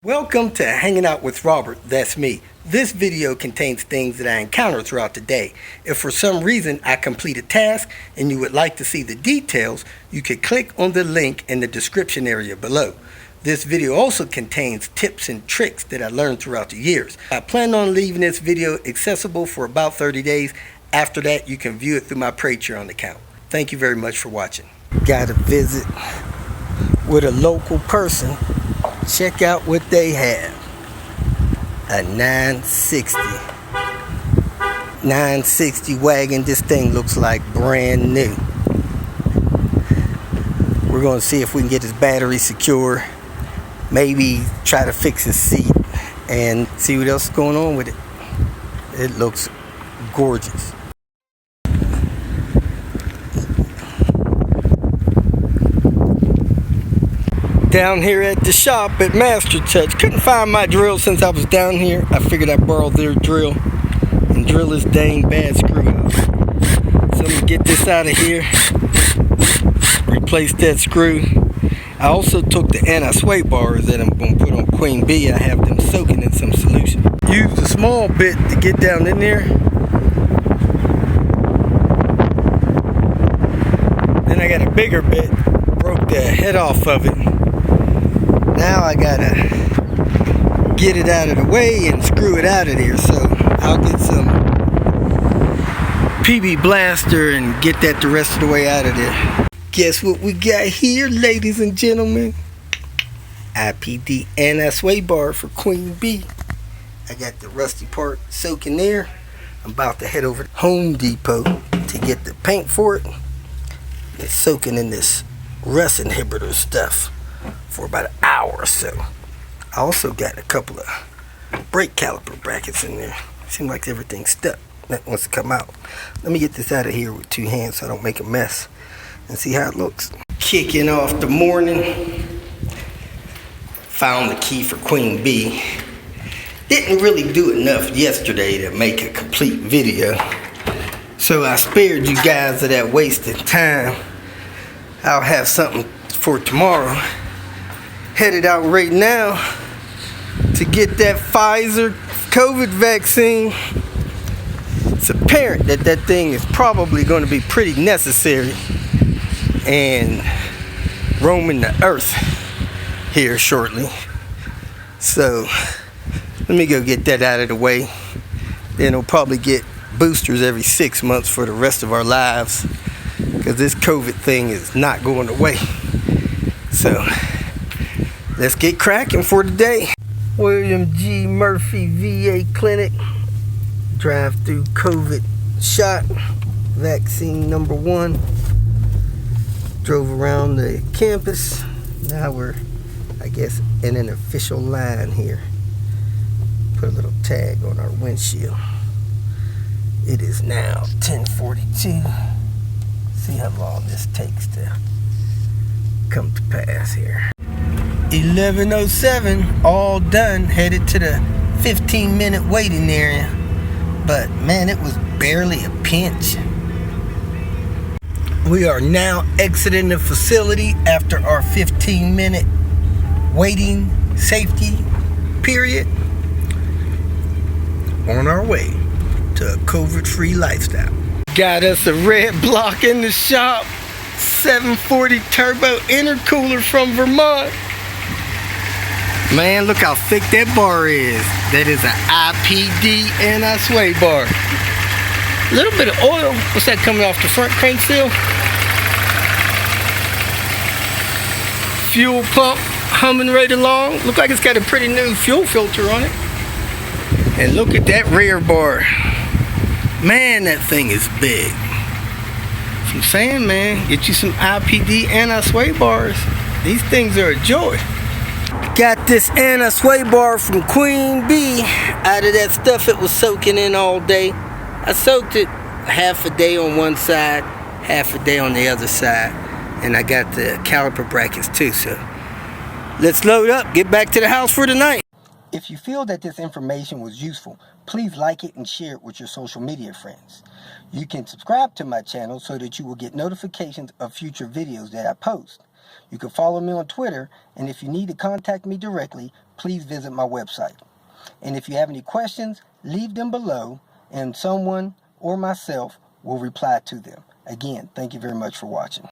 Welcome to Hanging Out with Robert, that's me. This video contains things that I encounter throughout the day. If for some reason I complete a task and you would like to see the details, you can click on the link in the description area below. This video also contains tips and tricks that I learned throughout the years. I plan on leaving this video accessible for about 30 days. After that, you can view it through my Patreon account. Thank you very much for watching. Got a visit with a local person. Check out what they have. A 960 wagon. This thing looks like brand new. We're going to see if we can get his battery secure. Maybe try to fix his seat and see what else is going on with it. It looks gorgeous. Down here at the shop at Master Touch. Couldn't find my drill since I was down here. I figured I'd borrow their drill and drill this dang bad screw out. So I'm going to get this out of here. Replace that screw. I also took the anti-sway bars that I'm going to put on Queen Bee. I have them soaking in some solution. Used a small bit to get down in there. Then I got a bigger bit. Broke the head off of it. Now I gotta get it out of the way and screw it out of there. So I'll get some PB Blaster and get that the rest of the way out of there. Guess what we got here, ladies and gentlemen? iPd anti-sway bar for Queen Bee. I got the rusty part soaking there. I'm about to head over to Home Depot to get the paint for it. It's soaking in this rust inhibitor stuff for about an hour or so. I also got a couple of brake caliper brackets in there. Seems like everything's stuck. That wants to come out. Let me get this out of here with two hands so I don't make a mess and see how it looks. Kicking off the morning. Found the key for Queen Bee. Didn't really do enough yesterday to make a complete video, so I spared you guys of that wasted time. I'll have something for tomorrow. Headed out right now to get that Pfizer COVID vaccine. It's apparent that that thing is probably going to be pretty necessary and roaming the earth here shortly. So let me go get that out of the way. Then we'll probably get boosters every 6 months for the rest of our lives, because this COVID thing is not going away. So let's get cracking for today. William G. Murphy VA Clinic. Drive-through COVID shot. Vaccine number 1. Drove around the campus. Now we're, I guess, in an official line here. Put a little tag on our windshield. It is now 10:42. See how long this takes to come to pass here. 11:07, all done. Headed to the 15-minute waiting area. But man, it was barely a pinch. We are now exiting the facility after our 15-minute waiting safety period. On our way to a COVID-free lifestyle. Got us a red block in the shop. 740 turbo intercooler from Vermont. Man, look how thick that bar is. That is an iPd anti-sway bar. A little bit of oil. What's that coming off the front crank seal? Fuel pump humming right along. Look like it's got a pretty new fuel filter on it. And look at that rear bar. Man, that thing is big. So I'm saying, man, get you some iPd anti-sway bars. These things are a joy. Got this anti-sway bar from Queen Bee out of that stuff it was soaking in all day. I soaked it half a day on one side, half a day on the other side. And I got the caliper brackets too, so let's load up, get back to the house for tonight. If you feel that this information was useful, please like it and share it with your social media friends. You can subscribe to my channel so that you will get notifications of future videos that I post. You can follow me on Twitter, and if you need to contact me directly, please visit my website. And if you have any questions, leave them below, and someone or myself will reply to them. Again, thank you very much for watching.